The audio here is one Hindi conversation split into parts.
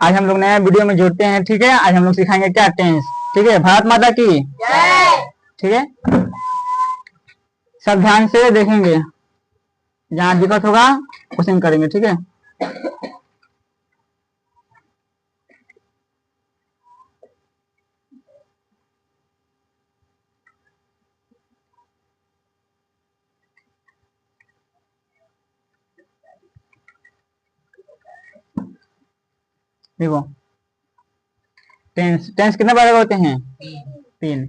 आज हम लोग नया वीडियो में जुड़ते हैं। ठीक है, आज हम लोग सिखाएंगे क्या, टेंस। ठीक है, भारत माता की जय। ठीक है, सब ध्यान से देखेंगे, जहाँ दिक्कत होगा क्वेश्चन करेंगे। ठीक है, देखो टेंस टेंस कितने प्रकार के होते हैं? तीन।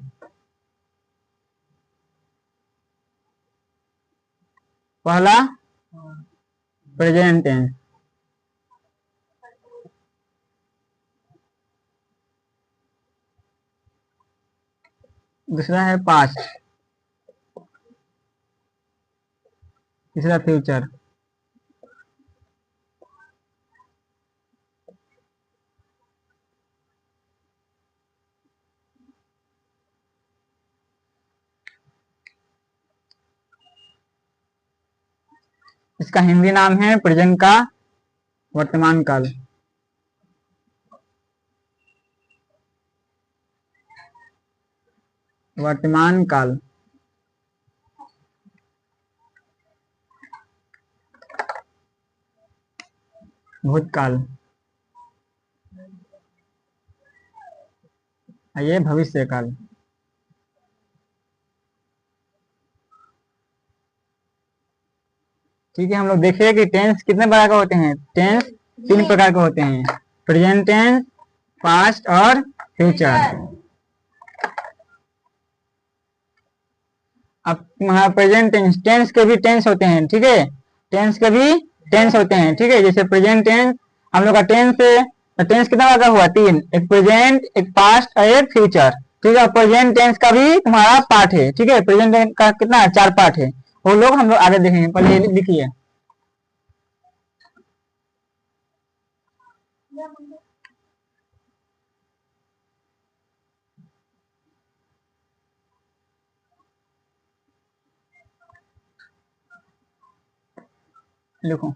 पहला प्रेजेंट टेंस, दूसरा है पास्ट, तीसरा फ्यूचर। इसका हिंदी नाम है प्रेजेंट का वर्तमान काल। वर्तमान काल, भूतकाल, ये भविष्य काल। ठीक है, हम लोग देखिए कि टेंस कितने प्रकार के होते हैं। टेंस तीन प्रकार के होते हैं, प्रेजेंट टेंस, पास्ट और फ्यूचर। अब तुम्हारा प्रेजेंट टेंस, टेंस के भी टेंस होते हैं। ठीक है, टेंस के भी टेंस होते हैं। ठीक है, जैसे प्रेजेंट टेंस, हम लोग का टेंस टेंस कितना प्रकार का हुआ? तीन, एक प्रेजेंट, एक पास्ट और एक फ्यूचर। ठीक है, प्रेजेंट टेंस का भी तुम्हारा पार्ट है। ठीक है, प्रेजेंट टेंस का कितना, 4 पार्ट है। वो लोग हम लोग आगे देखेंगे, पहले लिखिए। लिखो,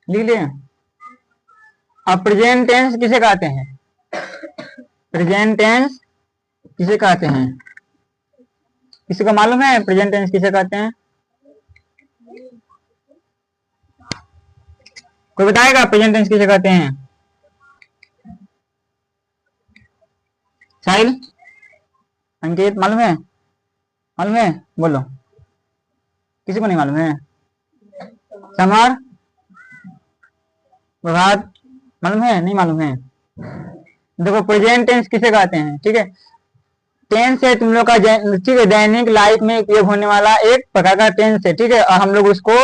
लिख लिए। अब प्रेजेंट टेंस किसे कहते हैं? प्रेजेंट टेंस किसे कहते हैं? किसी को मालूम है प्रेजेंट टेंस किसे कहते हैं? कोई बताएगा प्रेजेंट टेंस किसे कहते हैं? साहिल, अंकित, मालूम है? मालूम है, बोलो। किसी को नहीं मालूम है? समर, प्रभात, मालूम है? नहीं मालूम है? देखो प्रेजेंट टेंस किसे कहते हैं। ठीक है, टेंस है तुम लोग का, ठीक है, दैनिक लाइफ में उपयोग होने वाला एक प्रकार का टेंस है। ठीक है, और हम लोग उसको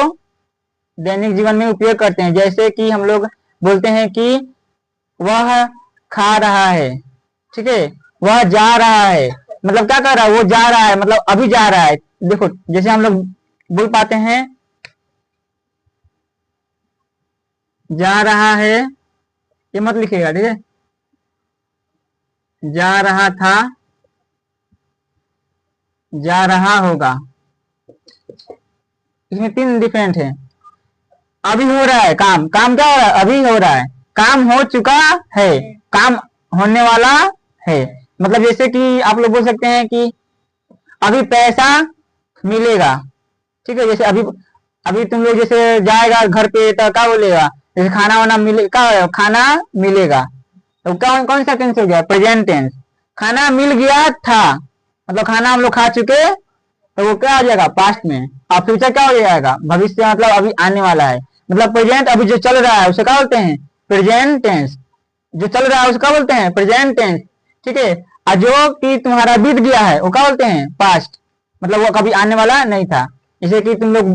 दैनिक जीवन में उपयोग करते हैं। जैसे कि हम लोग बोलते हैं कि वह खा रहा है। ठीक है, वह जा रहा है, मतलब क्या कर रहा है? वो जा रहा है, मतलब अभी जा रहा है। देखो जैसे हम लोग बोल पाते हैं जा रहा है, ये मत लिखिएगा। ठीक है, जा रहा था, जा रहा होगा, इसमें तीन डिफरेंट है। अभी हो रहा है काम, काम क्या हो रहा है? अभी हो रहा है, काम हो चुका है, काम होने वाला है। मतलब जैसे कि आप लोग बोल सकते हैं कि अभी पैसा मिलेगा। ठीक है, जैसे अभी अभी तुम लोग जैसे जाएगा घर पे तो क्या बोलेगा? जैसे खाना वाना मिले, क्या खाना मिलेगा, तो कौन कौन सा टेंस हो गया? Present tense. खाना मिल गया था, मतलब खाना हम लोग खा चुके, तो वो क्या आ जाएगा? पास्ट में। और फ्यूचर क्या हो जाएगा? भविष्य, मतलब अभी आने वाला है। मतलब प्रेजेंट अभी जो चल रहा है उसे क्या बोलते हैं? Present tense. जो चल रहा है उसको क्या बोलते हैं? Present tense. ठीक है, और जो कि तुम्हारा बीत गया है वो क्या बोलते हैं? पास्ट, मतलब वो कभी आने वाला नहीं था। जैसे कि तुम लोग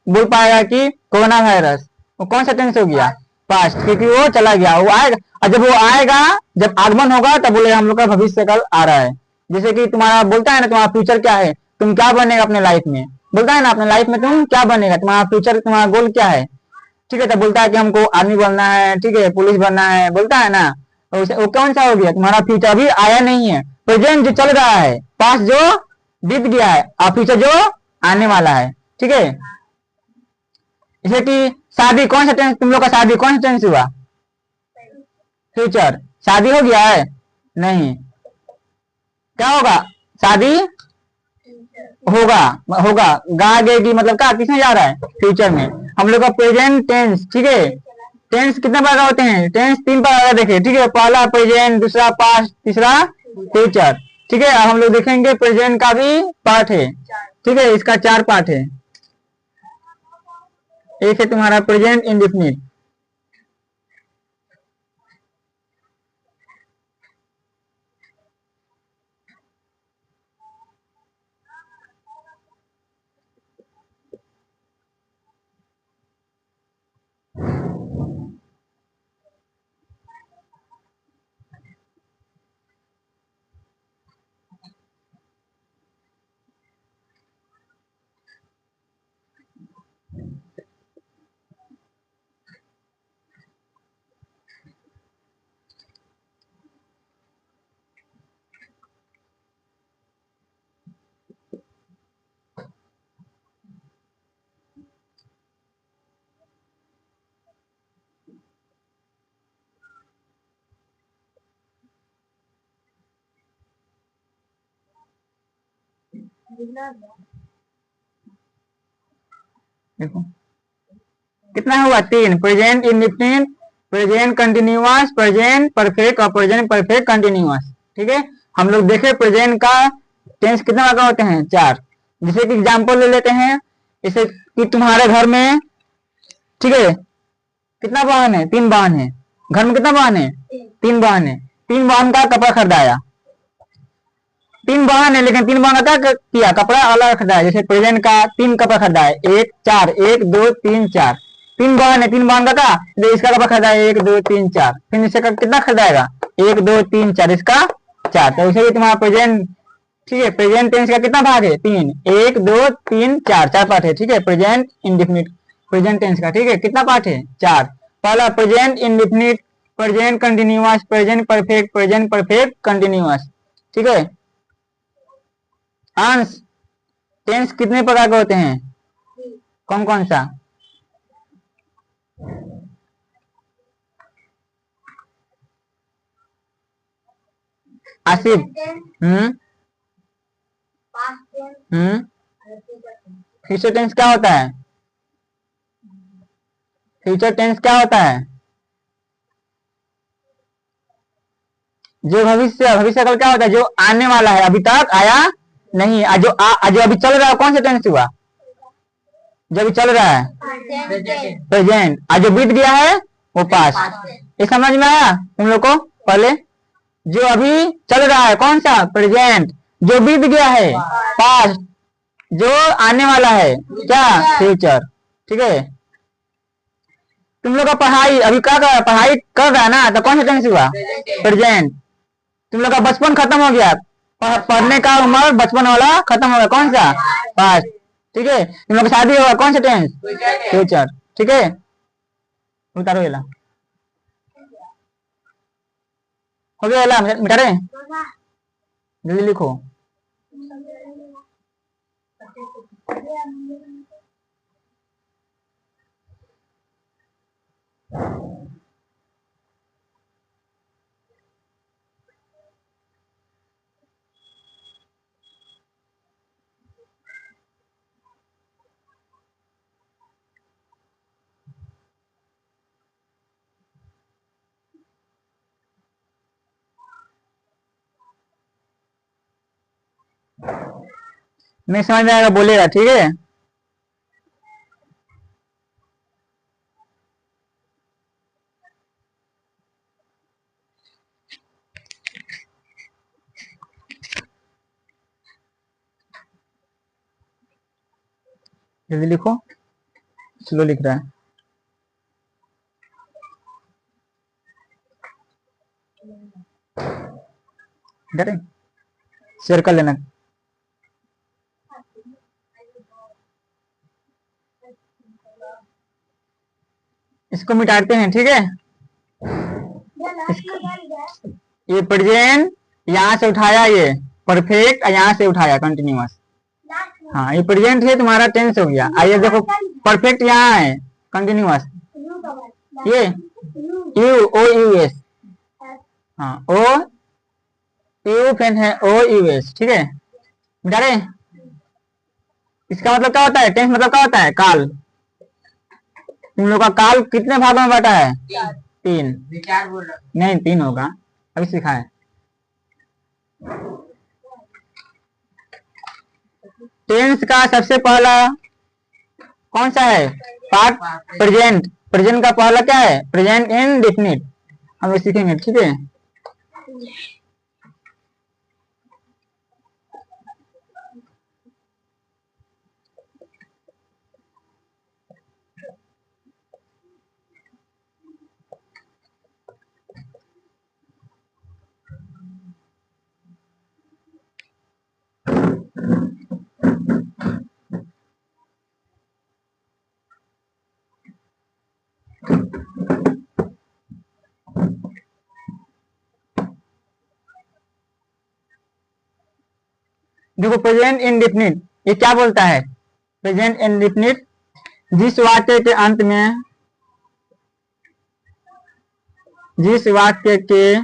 बोल पाएगा कि कोरोना वायरस, वो कौन सा टेंस हो गया? पास्ट, क्योंकि वो चला गया, वो आएगा। और जब वो आएगा, जब आगमन होगा तब बोले हम लोग का भविष्य काल आ रहा है। जैसे कि तुम्हारा बोलता है ना, तुम्हारा फ्यूचर क्या है, तुम क्या बनेगा अपने लाइफ में, बोलता है ना अपने लाइफ में तुम क्या बनेगा, तुम्हारा फ्यूचर, तुम्हारा गोल क्या है, ठीक है। तो बोलता है कि हमको आर्मी बनना है, ठीक है, पुलिस बनना है, बोलता है ना। तो वो कौन सा हो गया, तुम्हारा फ्यूचर अभी आया नहीं है, प्रेजेंट जो चल रहा है, पास्ट जो बीत गया है, और फ्यूचर जो आने वाला है, ठीक है। जैसे कि शादी, कौन सा टेंस, तुम लोग का शादी कौन सा टेंस हुआ, फ्यूचर। शादी हो गया है, नहीं, क्या होगा, शादी होगा, होगा, गा गेगी, मतलब क्या, किसमें जा रहा है, फ्यूचर में। हम लोग का प्रेजेंट टेंस, ठीक है। टेंस कितने प्रकार होते हैं, टेंस 3 प्रकार देखे, ठीक है। पहला प्रेजेंट, दूसरा पास्ट, तीसरा फ्यूचर, ठीक है। अब हम लोग देखेंगे प्रेजेंट का भी पार्ट है, ठीक है, इसका 4 पार्ट है। एक है तुम्हारा प्रेजेंट इंडेफिनिट, देखो कितना हुआ, 3, present indefinite, present continuous, present perfect और प्रेजेंट परफेक्ट कंटिन्यूअस, ठीक है। हम लोग देखे प्रेजेंट का टेंस कितना प्रकार होते हैं, 4। जैसे कि एग्जाम्पल ले लेते हैं, जैसे कि तुम्हारे घर में, ठीक है, कितना वाहन है, 3 वाहन है, घर में कितना वाहन है, 3 वाहन है। 3 वाहन का कपड़ा खरीदाया, 3 वाहन है लेकिन 3 वाहन का क्या किया, कपड़ा अलग खरीदाया। जैसे प्रेजेंट का 3 कपड़ा खरीदाया, 1 4, 1 2 3 4, 3 वाहन है, 3 वाहन का क्या, तो इसका कपड़ा खरीदाया 1 2 3 4, फिर इससे कितना खरीदाएगा, 1 2 3 4, इसका 4। तो इसे भी तुम्हारा प्रेजेंट, ठीक है, प्रेजेंट टेंस का कितना भाग है, 3, 1 2 3 4, 4 पार्ट है, ठीक है। प्रेजेंट इंडेफिनिट, प्रेजेंट टेंस का, ठीक है, कितना पार्ट है, 4। पहला present indefinite, present continuous, present perfect, present perfect continuous, ठीक है। अंश, टेंस कितने प्रकार के होते हैं, कौन कौन सा, आसिफ, हम्म हम्म फ्यूचर टेंस क्या होता है, फ्यूचर टेंस क्या होता है, जो भविष्य, भविष्य काल क्या होता है, जो आने वाला है, अभी तक आया नहीं, जो अभी चल रहा है, कौन सा टेंस हुआ, जो अभी चल रहा है प्रेजेंट, आज जो बीत गया है वो पास्ट। ये समझ में आया तुम लोग को, पहले जो अभी चल रहा है कौन सा, प्रेजेंट, जो बीत गया है पास्ट, जो आने वाला है क्या, फ्यूचर, ठीक है। तुम लोग का पढ़ाई अभी क्या कर रहा है, पढ़ाई कर रहा है ना, तो कौन सा टेंस हुआ, प्रेजेंट। तुम लोग का बचपन खत्म हो गया, पढ़ने का उम्र बचपन वाला खत्म हो गया, कौन सा, पास्ट, ठीक है। तुम लोग का शादी होगा, कौन सा टेंस, फ्यूचर, ठीक है। उतारो ये ला, हो गया, ला मिटा रहे, जल्दी लिखो। नहीं समझ में आएगा बोलेगा, ठीक है। जल्दी लिखो, स्लो लिख रहा है, डरे शेयर कर लेना। इसको मिटाते हैं, ठीक है। ये प्रेजेंट यहाँ से उठाया, ये परफेक्ट यहाँ से उठाया कंटिन्यूअस। हाँ, ये प्रेजेंट है तुम्हारा, टेंस हो गया। आइए देखो, परफेक्ट यहाँ है कंटिन्यूअस, ये यू ओ यू एस। हाँ, ओ यू पेन है, ओ यू एस, ठीक है। मिटा रहे। इसका मतलब क्या होता है, टेंस मतलब क्या होता है, काल। तुम लोग का काल कितने भागों में बटा है? 3। नहीं 3 होगा, अभी सिखाए। टेंस का सबसे पहला कौन सा है पार्ट? प्रेजेंट। प्रेजेंट का पहला क्या है? Present indefinite. हम लोग सीखेंगे, ठीक है। देखो, प्रेजेंट इंडेफिनिट ये क्या बोलता है? प्रेजेंट इंडेफिनिट जिस वाक्य के अंत में, जिस वाक्य के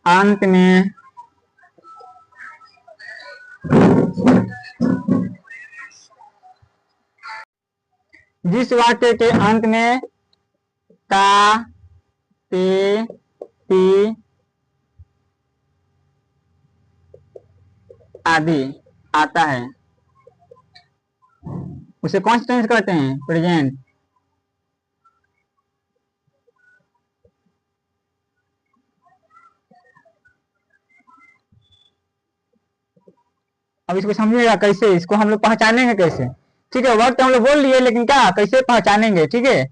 अंत में जिस वाक्य के अंत में ता, ते, ती आदि आता है उसे कौन सा टेंस कहते हैं? प्रेजेंट। अब इसको समझिएगा कैसे, इसको हम लोग पहचानेंगे कैसे, ठीक है। वर्ड तो हम लोग बोल लिए, लेकिन क्या कैसे पहचानेंगे, ठीक है,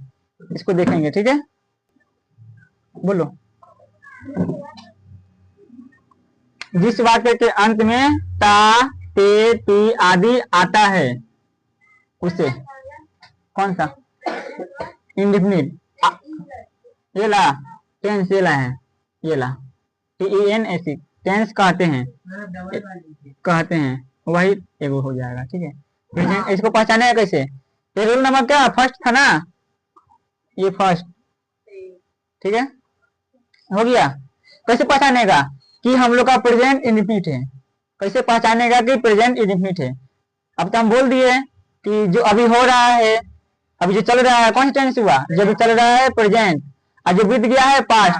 इसको देखेंगे, ठीक है। बोलो, जिस वाक्य के अंत में ता, ते, ती आदि आता है उसे कौन सा? इंडेफिनिट। ये ला टेंस, ये ला है, ये ला TENS टेंस कहते हैं, कहते हैं वही एगो हो जाएगा, ठीक है। प्रेजेंट इसको पहचाने कैसे? ये रूल नंबर क्या फर्स्ट था ना, ये फर्स्ट, ठीक है, हो गया। कैसे पहचानेगा कि हम लोग का प्रेजेंट इंडेफिनिट है? कैसे पहचानेगा कि प्रेजेंट इंडेफिनिट है? अब तो हम बोल दिए कि जो अभी हो रहा है, अभी जो चल रहा है कौन सा टेंस हुआ? जो भी चल रहा है प्रेजेंट, और जो बीत गया है पास्ट,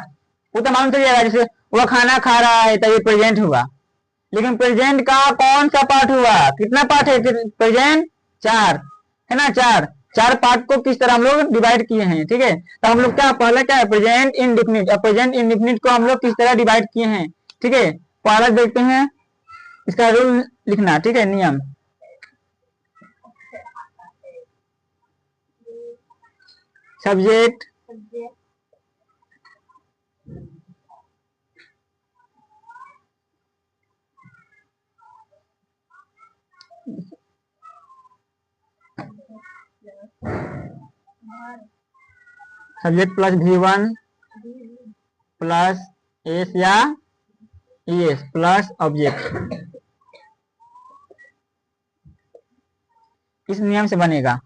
वो तो मालूम चल जाएगा। जैसे वह खाना खा रहा है तो ये प्रेजेंट हुआ, लेकिन प्रेजेंट का कौन सा पार्ट हुआ? कितना पार्ट है प्रेजेंट? 4 है ना, 4 पार्ट को किस तरह हम लोग डिवाइड किए हैं, ठीक है। तो हम लोग क्या पहले क्या है प्रेजेंट इंडेफिनिट, और प्रेजेंट इंडेफिनिट को हम लोग किस तरह डिवाइड किए हैं, ठीक है। पहला देखते हैं, इसका रूल लिखना, ठीक है, नियम। Subject, subject plus V1 plus S या ES प्लस ऑब्जेक्ट, इस नियम से बनेगा।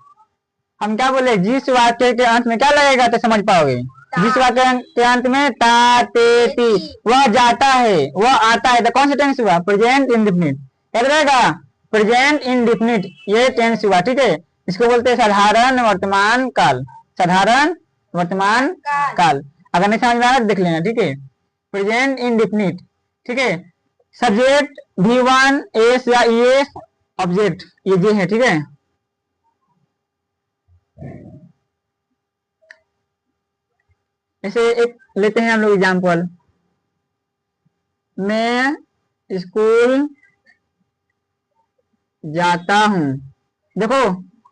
हम क्या बोले, जिस वाक्य के अंत में क्या लगेगा तो समझ पाओगे। जिस वाक्य के अंत में ता, ते, ती, वह जाता है, वह आता है, तो कौन सा टेंस हुआ? Present indefinite. याद रहेगा, प्रेजेंट इंडेफिनिट ये टेंस हुआ, ठीक है। इसको बोलते हैं साधारण वर्तमान काल, साधारण वर्तमान काल। अगर नहीं समझ में आ रहा देख लेना, ठीक है। प्रेजेंट इंडेफिनिट, ठीक है। सब्जेक्ट V1 एस या ES, ऑब्जेक्ट ये है, ठीक है। ऐसे एक लेते हैं हम लोग एग्जाम्पल, मैं स्कूल जाता हूँ। देखो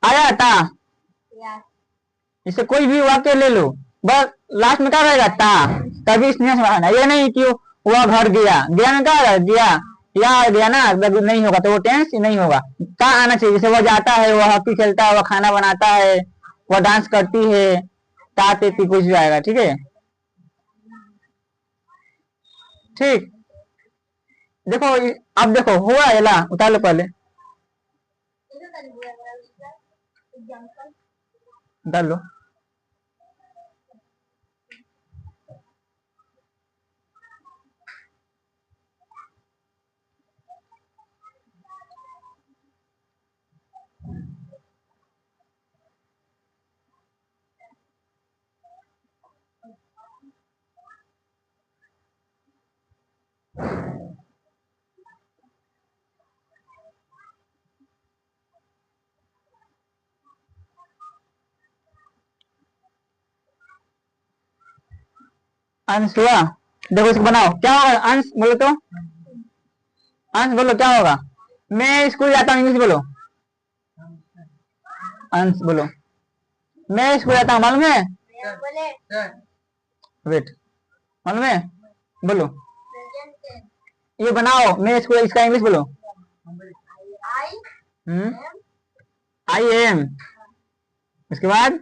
आया था, इसे कोई भी वाक्य ले लो, बस लास्ट में क्या रहेगा? था। तभी इसने समझना, ये नहीं कि वह घर गया, गया में क्या गया? या आ गया ना, अगर नहीं होगा तो वो टेंस नहीं होगा। का आना चाहिए, जैसे वह जाता है, वह हॉकी खेलता है, वह खाना बनाता है, वह डांस करती है, ता तेती कुछ भी आएगा। ठीक है, ठीक। देखो अब देखो हुआ है ला, उतार लो पहले, उतार लो। अंश हुआ, देखो इसको बनाओ, क्या होगा अंश बोलो तो, अंश बोलो क्या होगा। मैं स्कूल जाता हूँ, इंग्लिश बोलो, अंश बोलो। मैं स्कूल जाता हूँ, मालूम है, वेट, मालूम है, बोलो। ये बनाओ, मैं स्कूल, इसका इंग्लिश बोलो। आई एम, उसके बाद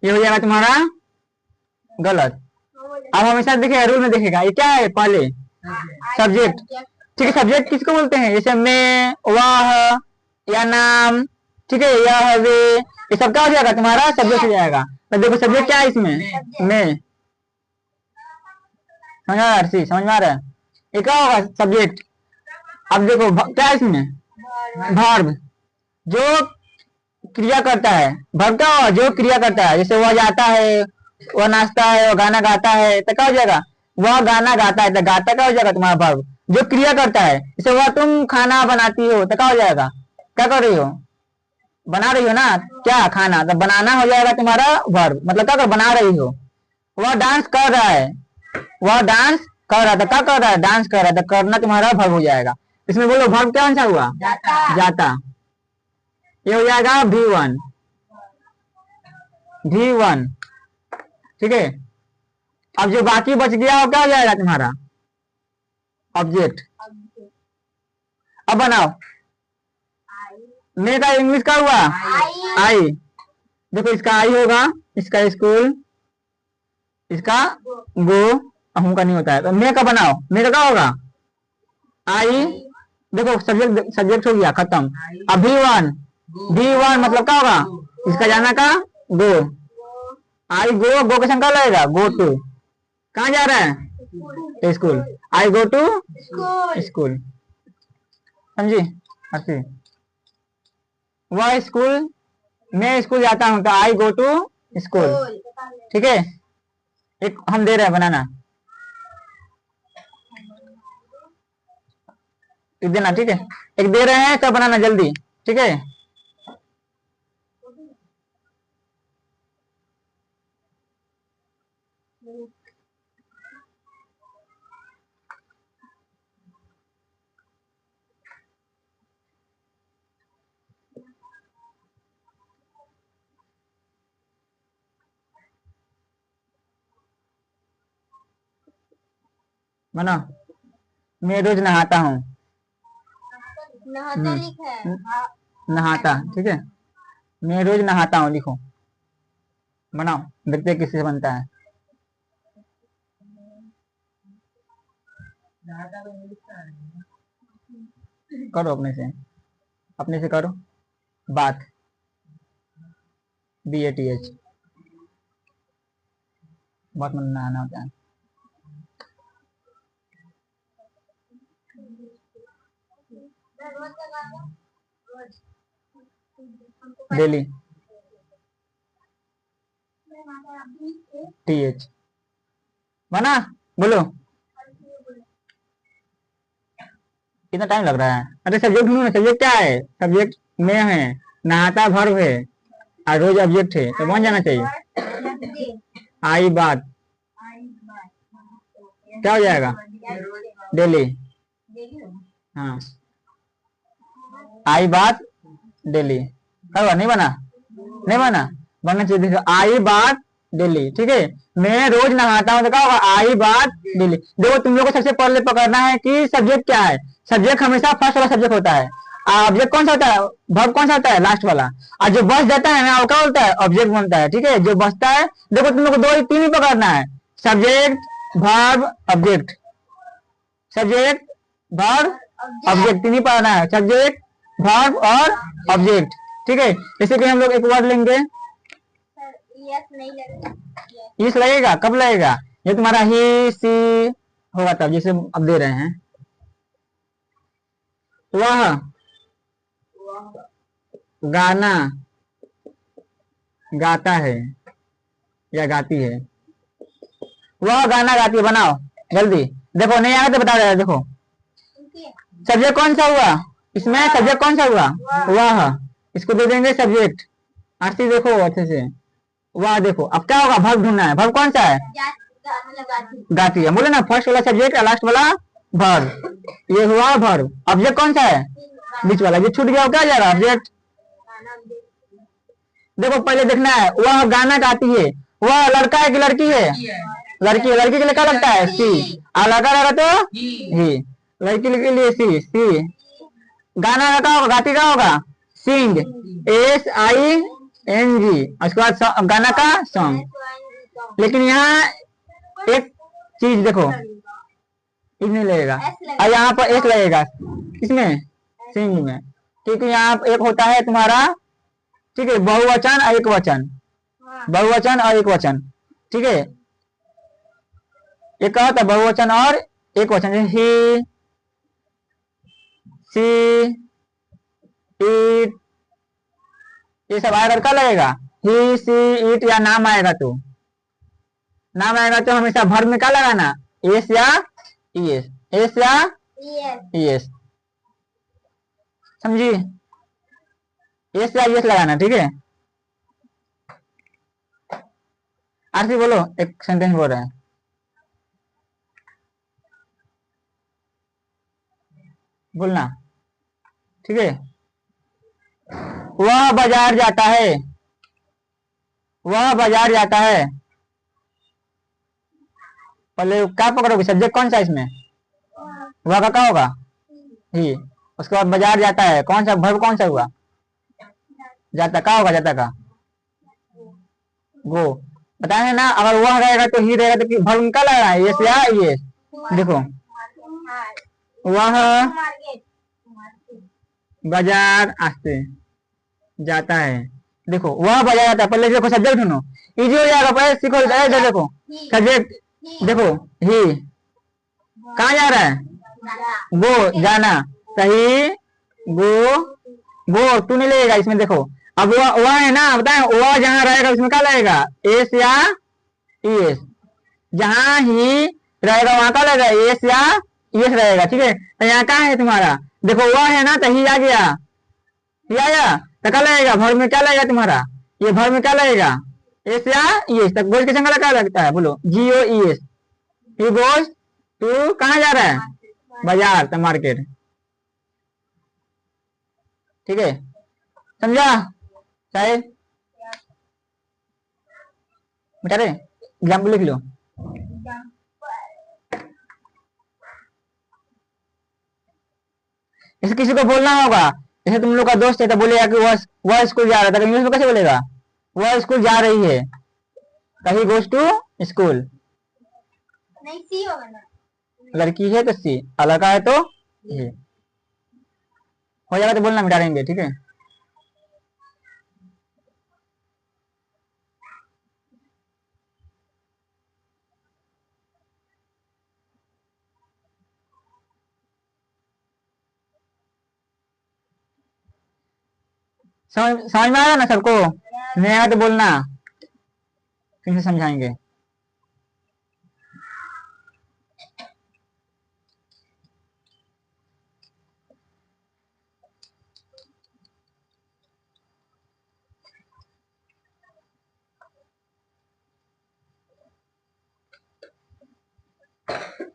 ये हो जाएगा तुम्हारा गलत। अब हमेशा देखिएगा, रूल में देखिएगा, ये क्या है पहले सब्जेक्ट। ठीक है, सब्जेक्ट किसको बोलते हैं, जैसे मैं, वह, या नाम, ठीक है, यह, वे, ये सब क्या हो जाएगा तुम्हारा सब्जेक्ट हो जाएगा। तो देखो सब्जेक्ट क्या है इसमें, मैं, समझ में आ रहा है, समझ में आ रहा है, ये क्या होगा सब्जेक्ट। अब देखो क्या है इसमें, वर्ब, जो क्रिया करता है, वर्ब क्या होगा, जो क्रिया करता है, जैसे वह जाता है, वह नाचता है, वह गाना गाता है, तो क्या हो जाएगा, वह गाना गाता है, तो गाता क्या हो जाएगा तुम्हारा वर्ब, जो क्रिया करता है, जैसे वह तुम खाना बनाती हो, तो क्या हो जाएगा, क्या कर रही हो, बना रही हो ना, क्या खाना, तो बनाना हो जाएगा तुम्हारा वर्ब, मतलब क्या कर बना रही हो। वह डांस कर रहा है, वह डांस कर रहा था, क्या कर रहा है, डांस कर रहा था, करना तुम्हारा वर्ब हो जाएगा। इसमें बोलो वर्ब क्या आंसर हुआ, जाता। ये हो जाएगा V1, V1, ठीक है। अब जो बाकी बच गया वो क्या हो जाएगा तुम्हारा ऑब्जेक्ट। अब बनाओ, मैं का इंग्लिश का हुआ आई, देखो इसका आई होगा, इसका स्कूल, इसका गो, हूं का नहीं होता है, तो मैं का बनाओ, मैं का क्या होगा आई, देखो सब्जेक्ट, सब्जेक्ट हो गया खत्म। अब V1, V1 मतलब क्या होगा, इसका जाना का गो, आई गो, गो का संग क्या लगेगा, गो टू, कहाँ जा रहा है school, I go to school, समझी अच्छी। वह स्कूल, मैं स्कूल जाता हूँ, तो आई गो टू स्कूल, ठीक है। एक हम दे रहे हैं बनाना, एक देना, ठीक है, एक दे रहे हैं तो बनाना जल्दी, ठीक है। बना, मैं रोज नहाता हूँ, नहाता लिखा है, नहाता, ठीक है, मैं रोज नहाता हूँ लिखो, बनाओ, देखते हैं किससे बनता है, करो अपने से करो, बात, BATH, बहुत मन नहाना होता है, डेली, TH, बना, बोलो कितना टाइम लग रहा है। अरे सब्जेक्ट ढूंढो ना, सब्जेक्ट क्या है, सब्जेक्ट में है, नहाता वर्ब है, और रोज ऑब्जेक्ट है, तो बन जाना चाहिए। आई बात क्या हो जाएगा, डेली, हाँ, आई बात डेली, नहीं बना, नहीं बना, बनना चाहिए। देखो आई बात डेली, ठीक है, मैं रोज नहाता हूँ, तो क्या होगा आई बात डेली। देखो तुम लोग को सबसे पहले पकड़ना है कि सब्जेक्ट क्या है। सब्जेक्ट हमेशा फर्स्ट वाला सब्जेक्ट होता है। ऑब्जेक्ट कौन सा होता है, वर्ब कौन सा होता है, लास्ट वाला। और जो बच जाता है ना वो क्या बोलता है, ऑब्जेक्ट बनता है, ठीक है। जो बचता है, देखो तुम लोग को दो तीन ही पकड़ना है, subject verb object, subject verb object, तीन ही पढ़ना है, सब्जेक्ट वर्ब और ऑब्जेक्ट, ठीक है। जैसे कि हम लोग एक वर्ड लेंगे, यस नहीं लगेगा, इस लगेगा, कब लगेगा, ये तुम्हारा ही सी होगा तब, जैसे अब दे रहे हैं वह गाना गाता है या गाती है, वह गाना गाती है, बनाओ जल्दी। देखो नहीं आया तो बता रहे, देखो सब्जेक्ट कौन सा हुआ इसमें, सब्जेक्ट कौन सा हुआ, वह, इसको दे देंगे सब्जेक्ट। आरती देखो अच्छे से, वह देखो, अब क्या होगा, वर्ब ढूंढना है, वर्ब कौन सा है, गाती है, बोले ना फर्स्ट वाला सब्जेक्ट और लास्ट वाला वर्ब, ये हुआ वर्ब। ऑब्जेक्ट कौन सा है, बीच वाला, ये छूट गया क्या जा रहा ऑब्जेक्ट। देखो पहले देखना है, वह गाना गाती है, वह लड़का है कि लड़की है, लड़की है, लड़की के लिए क्या लगता है सी, और लड़का रहेगा तो ही, लड़की के लिए सी, सी। गाना का होगा, गाती का होगा सिंग, SING, उसके बाद गाना का सॉन्ग। लेकिन यहाँ एक चीज देखो, इस नहीं लगेगा, और यहाँ पर एक लगेगा, किसमें, सिंग में, क्योंकि यहाँ एक होता है तुम्हारा, ठीक है, बहुवचन और एक वचन, बहुवचन और एक वचन, ठीक है। एक होता है बहुवचन और एक वचन, जैसे ही, सी, इट, ये सब आएगा, क्या लगेगा, ही सी इट, या नाम आएगा तो, नाम आएगा तो हमेशा वर्ब में क्या लगाना, एस या ईएस, एस या ईएस, समझी, एस या ईएस लगाना, ठीक है। आरती बोलो, एक सेंटेंस बोल रहे हैं, बोलना, ठीक है। वह बाजार जाता है, वह बाजार जाता है, पहले क्या पकड़ोगे, सब्जेक्ट कौन सा इसमें, वह का क्या होगा, ही, उसके बाद बाजार जाता है, कौन सा वर्ब कौन सा हुआ, जाता का होगा, जाता का गो, बताए ना, अगर वह रहेगा तो ही रहेगा, तो वर्ब में क्या लग रहा है, यस या ये, देखो वह बाजार आते जाता है, देखो वह बाजार जाता है, पहले देखो सब्जेक्ट ढूंढो, इजी हो जाएगा, पहले सीखो, देखो सब्जेक्ट, देखो ही कहाँ जा रहा है, गो, जाना, सही, गो, गो तू नहीं लगेगा इसमें, देखो अब वह है ना, बताए वह जहां रहेगा उसमें क्या लगेगा, एस या ईएस, जहां ही रहेगा वहां क्या लगेगा, एस या ईएस रहेगा, ठीक है। तो यहाँ क्या है तुम्हारा, देखो वह है ना, तो ही आ गया, ही आया, तो क्या लगेगा, भर में क्या लगेगा तुम्हारा, ये भर में क्या लगेगा, एस या ईएस, तक गोल के संग क्या लगता है, बोलो GOES, ही गोज तू कहाँ जा रहा है, बाजार, तो मार्केट, ठीक है, समझा शायद, बेटा रे एग्जाम्पल लिख लो। जैसे किसी को बोलना होगा, जैसे तुम लोग का दोस्त है तो बोलेगा कि वह स्कूल जा रहा था, इंग्लिश में कैसे बोलेगा, वह स्कूल जा रही है, कहीं गोज टू स्कूल, नहीं सी होगा ना, लड़की है तो सी, लड़का है तो ये हो जाएगा, तो बोलना मिटा देंगे, ठीक है। समझ में आया ना सबको, नहीं आया तो बोलना, फिर से समझाएंगे।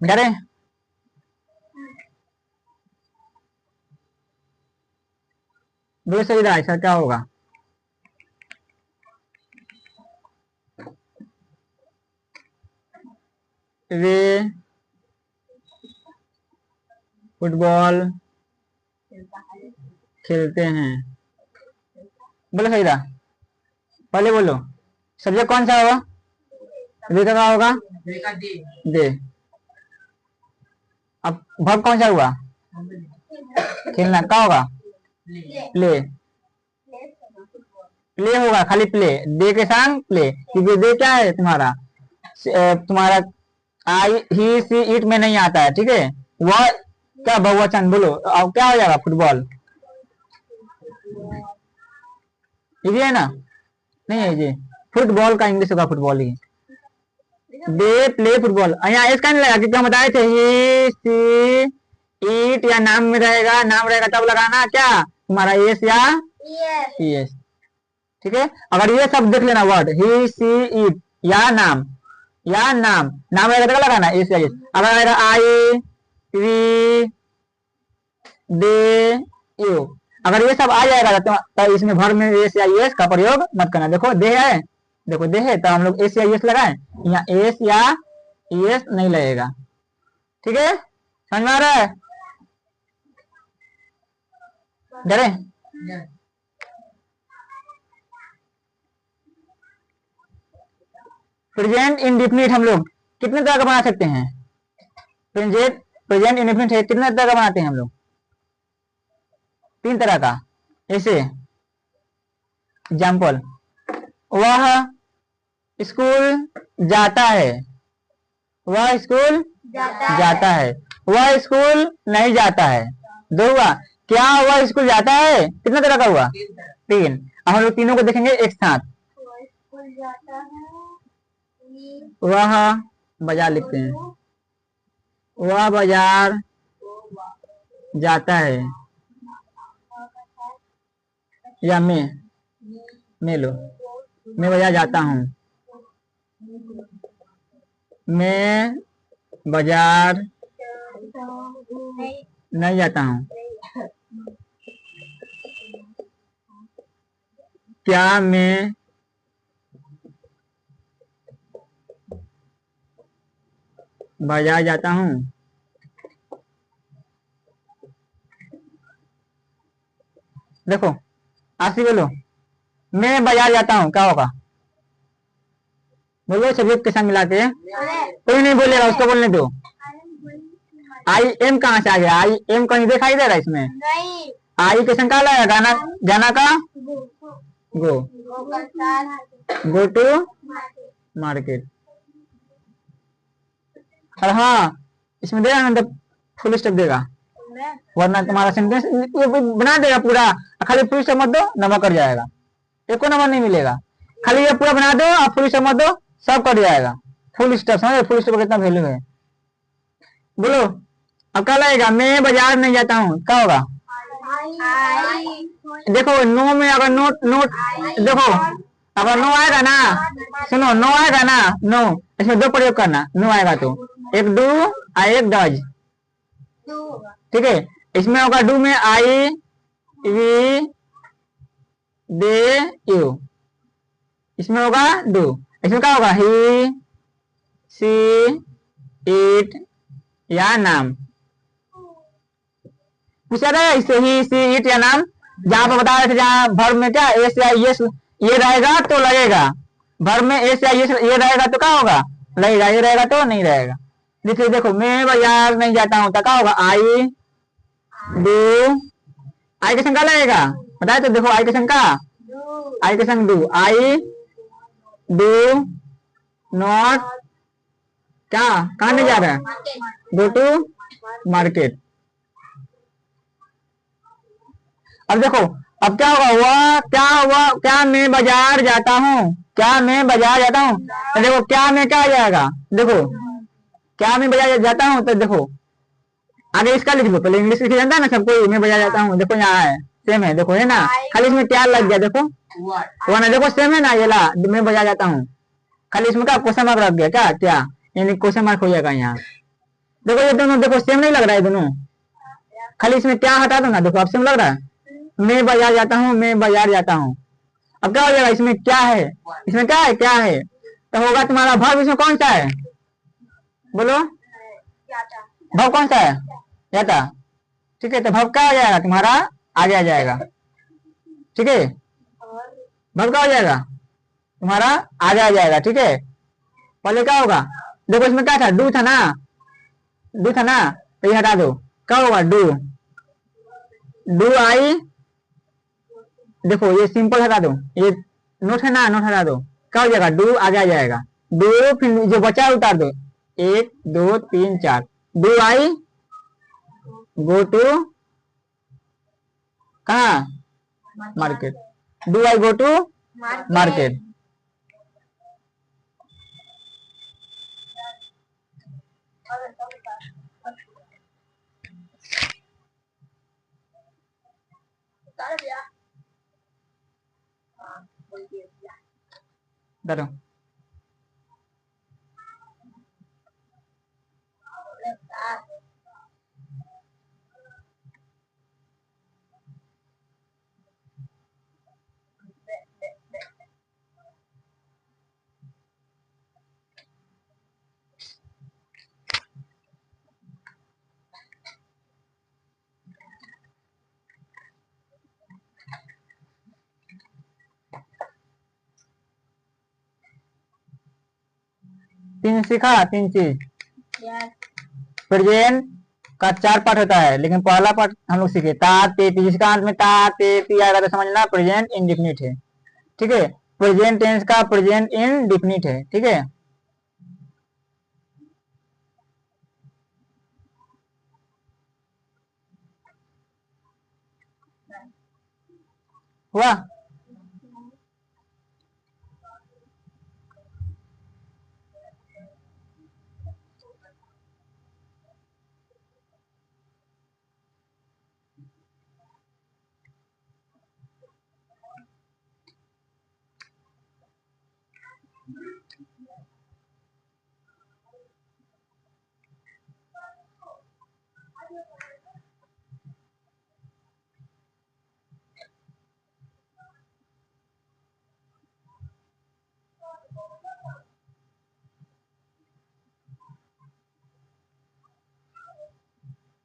मिटा रहे, दो से इधर ऐसा क्या होगा, वे फुटबॉल खेलते हैं। बोलो सही था, पहले बोलो सब्जेक्ट कौन सा होगा? वे का क्या होगा? दे। अब वर्ब कौन सा हुआ? खेलना। क्या होगा? प्ले। प्ले होगा, खाली प्ले। दे के संग प्ले, क्योंकि दे क्या है तुम्हारा? तुम्हारा आई ही सी इट में नहीं आता है, ठीक है। वह क्या बहुवचन, बोलो अब क्या हो जाएगा? फुटबॉल। इजी है ना? नहीं है इजी। फुटबॉल का इंग्लिश होगा football he. They play football. यहाँ इसका नहीं लगा क्योंकि हम बताए थे ही सी इट या नाम में रहेगा, नाम रहेगा तब लगाना क्या तुम्हारा एस या यस, ठीक है। अगर ये सब देख लेना वर्ड ही सी इट या नाम, नाम रहेगा तो लगाना एस या यस। अगर रहेगा आई वी दे यू, अगर ये सब आ जाएगा तो इसमें भर में एस या यस का प्रयोग मत करना। देखो दे है, देखो दे है तो हम लोग एस या यस लगाए, यहाँ एस या यस नहीं लगेगा, ठीक है। समझ में आ रहा है? डरे? प्रेजेंट इंडेफिनिट हम लोग कितने तरह का बना सकते हैं? प्रेजेंट इंडेफिनिट है कितने तरह का बनाते हैं हम लोग? 3 तरह का। ऐसे एग्जाम्पल, वह स्कूल जाता है, वह स्कूल जाता है, वह स्कूल नहीं जाता है। 2 हुआ। क्या वह स्कूल जाता है? कितना तरह का हुआ? 3। अब हम लोग तीनों को देखेंगे एक साथ। स्कूल जाता है, वह बाजार लिखते हैं, वह बाजार जाता है, या मैं लो, मैं बाजार जाता हूँ, मैं बाजार नहीं जाता हूँ। क्या मैं बाजार जाता हूँ? देखो आशी बोलो, मैं बाजार जाता हूँ, क्या होगा? बोलो सब्जेक्ट के साथ मिला के। कोई नहीं बोलेगा, उसको बोलने दो। आई एम कहाँ से आ गया? आई एम कहीं दिखाई दे रहा है इसमें? नहीं। आई के संग का लगा? गाना, जाना का गो, गो टू मार्केट। और हाँ इसमें देगा ना तो फुल स्टॉप देगा, वरना तुम्हारा सेंटेंस बना देगा पूरा। खाली फुल स्टॉप मत दो, नंबर कट जाएगा, एको नंबर नहीं मिलेगा। खाली ये पूरा बना दो, आप फुल स्टॉप मत दो, सब कट जाएगा। फुल स्टॉप, समझ? फुल स्टॉप का कितना वैल्यू है? बोलो अब क्या लगेगा? मैं बाजार नहीं जाता हूँ, क्या होगा? देखो नो में अगर नोट देखो अगर नो आएगा ना, सुनो नो आएगा ना, नो इसमें 2 प्रयोग करना। नो आएगा तो एक डू और एक डज, ठीक है। इसमें होगा डू में आई वी दे यू, इसमें होगा डू। इसमें क्या होगा? ही सी इट या नाम। पूछा था इससे ही सी इट या नाम, जहां पर बता रहे थे जहां वर्ब में क्या एस या यस ये रहेगा तो लगेगा, वर्ब में एस या यस ये रहेगा तो क्या होगा? लगेगा, ये रहेगा तो नहीं रहेगा। देखिए देखो मैं बाजार नहीं जाता हूँ तो क्या होगा? आई डू, आई के संग का लगेगा बताए तो, देखो आई के संग का, आई के संग डू, आई डू नॉट क्या, कहाँ नहीं जा रहा है? Go to market. अब देखो अब क्या होगा? वह क्या हुआ? क्या मैं बाजार जाता हूँ, क्या मैं बाजार जाता हूँ। तो देखो क्या में क्या आ जाएगा? देखो क्या मैं बाजार जाता हूँ, तो देखो आगे इसका लिख दो। पहले इंग्लिश लिखा जाता है ना सबको, मैं बाजार जाता हूँ, देखो यहाँ है सेम है, देखो है ना, खाली इसमें क्या लग गया? देखो वो ना, देखो सेम है ना, ये ला मैं बाजार जाता हूँ, खाली इसमें क्या क्वेश्चन मार्क लग गया, क्या क्या यानी क्वेश्चन मार्क हो जाएगा यहाँ। देखो ये दोनों देखो सेम नहीं लग रहा है दोनों, खाली इसमें क्या हटा दो ना, देखो अब सेम लग रहा है। मैं बाजार जाता हूँ, मैं बाजार जाता हूँ। अब क्या हो जाएगा? इसमें क्या है? इसमें क्या है? क्या है तो होगा तुम्हारा वर्ब इसमें कौन सा है? बोलो, जाता भव कौन सा है? याता। ठीक है, तो भव क्या हो जाएगा तुम्हारा? आगे आ जाएगा। ठीक है, और भव क्या हो जाएगा तुम्हारा? आगे आ जाएगा। ठीक है, पहले क्या होगा? देखो इसमें क्या था? डू था ना, डू था ना, तो ये हटा दो। क्या होगा? Do, do I. देखो ये सिंपल हटा दो, ये नोट है ना, नोट हटा दो। क्या हो जाएगा? डू आगे आ जाएगा। डू, फिर जो बचा है उतार दो। 1 2 3 4। डू आई गो टू कहाँ? Market. Do I go to market. डरो। तीन सीखा, तीन चीज। प्रेजेंट का 4 पार्ट होता है, लेकिन पहला पार्ट हम लोग सीखे ता ते ती, जिसका अंत में ता ते ती आएगा तो समझना प्रेजेंट इंडिफिनिट है। ठीक है, प्रेजेंट टेंस का प्रेजेंट इंडिफिनिट है। ठीक है, हुआ?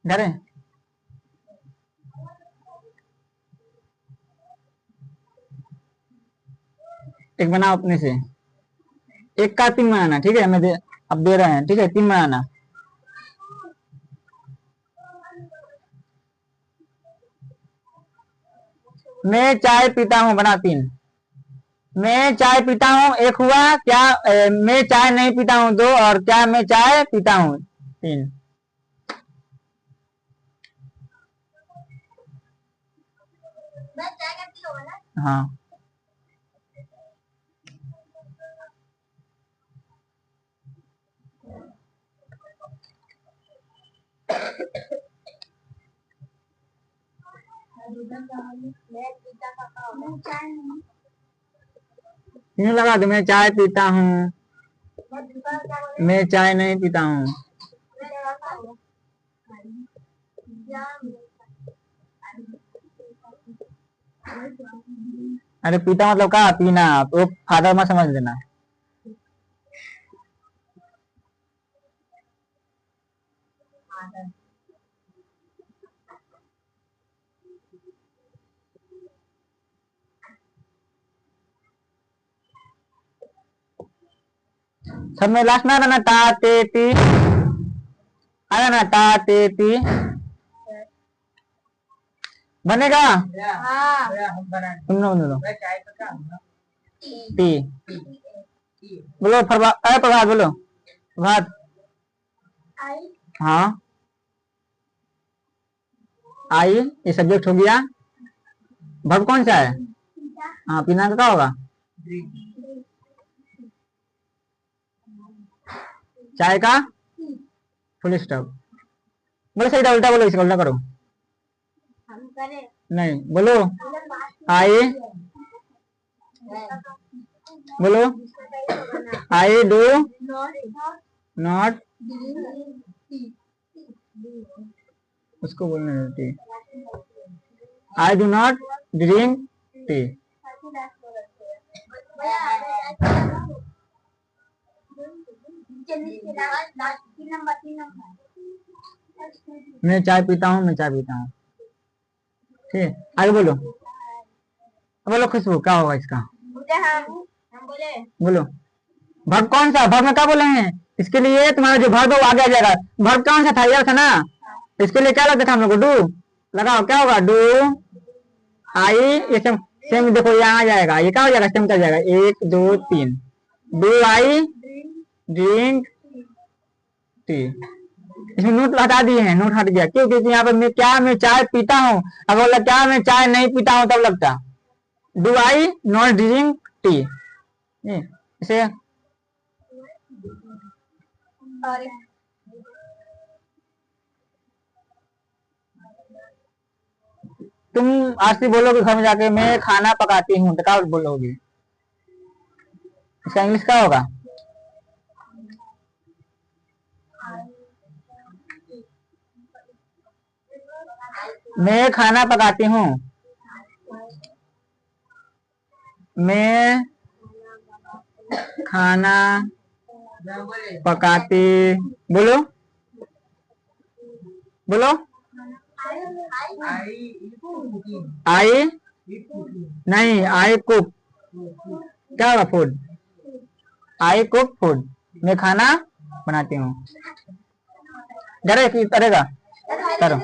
डरे? एक बनाओ अपने से, एक का 3 बनाना। ठीक है, अब दे रहे हैं। ठीक है, 3 बनाना। मैं चाय पीता हूँ, बना 3। मैं चाय पीता हूँ, एक हुआ क्या? मैं चाय नहीं पीता हूँ, 2। और क्या मैं चाय पीता हूँ, 3। मैं क्या करती हूँ ना? हाँ, मैं पिता का हूँ चाय नहीं। तीनों लगा दो। मैं चाय पीता हूँ, मैं पिता क्या बोले? मैं चाय नहीं पीता हूँ। मैं क्या हूँ? अरे पीता मतलब क्या? पीना, तो फादर में समझ लेना। सब में लास्ट में आ रहा ना ता ते ती, आ रहा ना ता ते ती, बनेगा? हाँ तुम लोग बोलो टी। बोलो प्रभात बोलो। प्रभात। आई हाँ, आई ये सब्जेक्ट हो गया। वर्ब कौन सा है? पिता हाँ, पीना का क्या होगा? चाय का फुल स्टॉप। बोलो सही, उल्टा बोलो, इसका उल्टा करो। हम करें नहीं बोलो, आई, बोलो आई डू नॉट, उसको बोलने T. I do not drink tea. तीन नंबर मैं चाय पीता हूँ, मैं चाय पीता हूँ। ठीक है, आगे बोलो। बोलो खुशबू, क्या होगा इसका? हम बोले बोलो। वर्ब कौन सा? वर्ब में क्या बोले हैं? इसके लिए तुम्हारा जो वर्ब है वो आगे आ जाएगा। वर्ब कौन सा था? ये था ना। इसके लिए क्या लगता था हम लोग को? डू। लगाओ, क्या होगा? डू आई, ये सब सेम। देखो यहाँ आ जाएगा, ये क्या हो जाएगा? सेम चल जाएगा। 1 2 3। Do I drink tea. इसमें नोट हटा दिए हैं, नोट हट गया। क्यों? क्योंकि यहाँ पर मैं क्या, मैं चाय पीता हूँ। अगर बोला क्या मैं चाय नहीं पीता हूँ तब लगता do I not drink tea. इसे तुम आरती बोलोगे घर में जाके मैं खाना पकाती हूँ तो क्या बोलोगी? इसका इंग्लिश क्या होगा? मैं खाना पकाती हूँ। मैं खाना पकाती, बोलो बोलो। आई नहीं, आई कुक। क्या होगा? फूड। I cook food. मैं खाना बनाती हूँ। डरे कि करेगा? करो।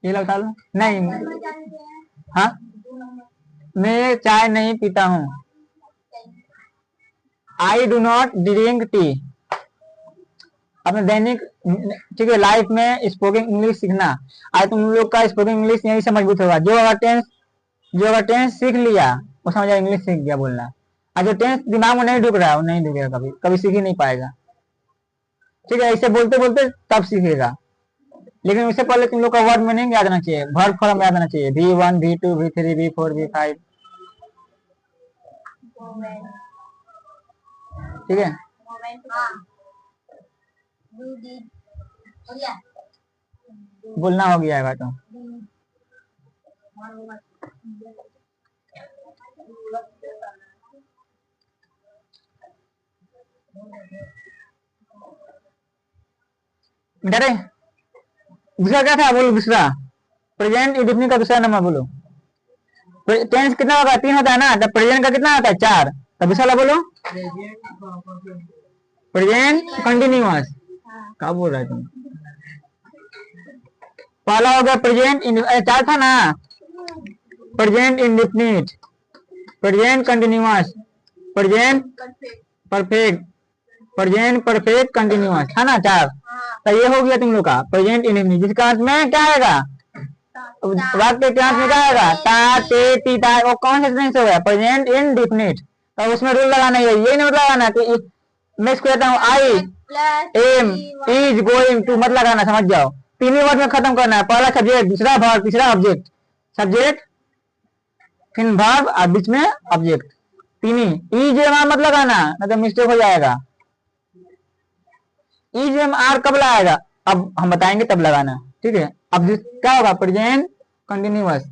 ये लगा लो। नहीं, हाँ, मैं चाय नहीं पीता हूँ। I do not drink tea. अपने दैनिक, ठीक है, लाइफ में स्पोकन इंग्लिश सीखना। आज तुम लोग का स्पोकन इंग्लिश यहीं से मजबूत होगा। जो अगर टेंस सीख लिया वो समझ इंग्लिश सीख गया बोलना। और जो टेंस दिमाग में नहीं ढुक रहा है वो नहीं ढुकेगा, कभी कभी सीख ही नहीं पाएगा। ठीक है, ऐसे बोलते बोलते तब सीखेगा। लेकिन उससे पहले तुम लोग का वर्ड मीनिंग याद आना चाहिए, वर्ब फॉर्म याद आना चाहिए। V1 V2 V3 V4 V5। ठीक है, बोलना हो गया है तो। डरे? दूसरा क्या था? बोलो दूसरा। प्रेजेंट इंडेफिनिट का दूसरा नंबर बोलो। टेंस कितना होगा? 3 होता है ना। तो प्रेजेंट का कितना होता है? 4। तो दूसरा बोलो। Present continuous. क्या बोल रहा है तुम? पहला हो गया प्रेजेंट, 4 था ना। Present indefinite, present continuous, present perfect, present perfect continuous, था ना 4। तो ये हो गया तुम लोग का प्रेजेंट इंडेफिनिट, जिसका अर्थ में क्या आएगा? वाक्य के अंत में क्या आएगा? ता ते ती ता। वो कौन सा टेंस हो गया? Present indefinite. तो उसमें रूल लगाना है, ये नहीं लगाना कि मैं इसको कहता हूँ I am is going to, मत लगाना, समझ जाओ। 3 ही वर्ड में खत्म करना है। पहला सब्जेक्ट, दूसरा वर्ब, तीसरा ऑब्जेक्ट। सब्जेक्ट फिर वर्ब और बीच में ऑब्जेक्ट। 3 ही। इज एम आर मत लगाना, नहीं तो मिस्टेक हो जाएगा। इज एम आर कब लगाएगा? अब हम बताएंगे तब लगाना। ठीक है, अब क्या होगा? Present continuous.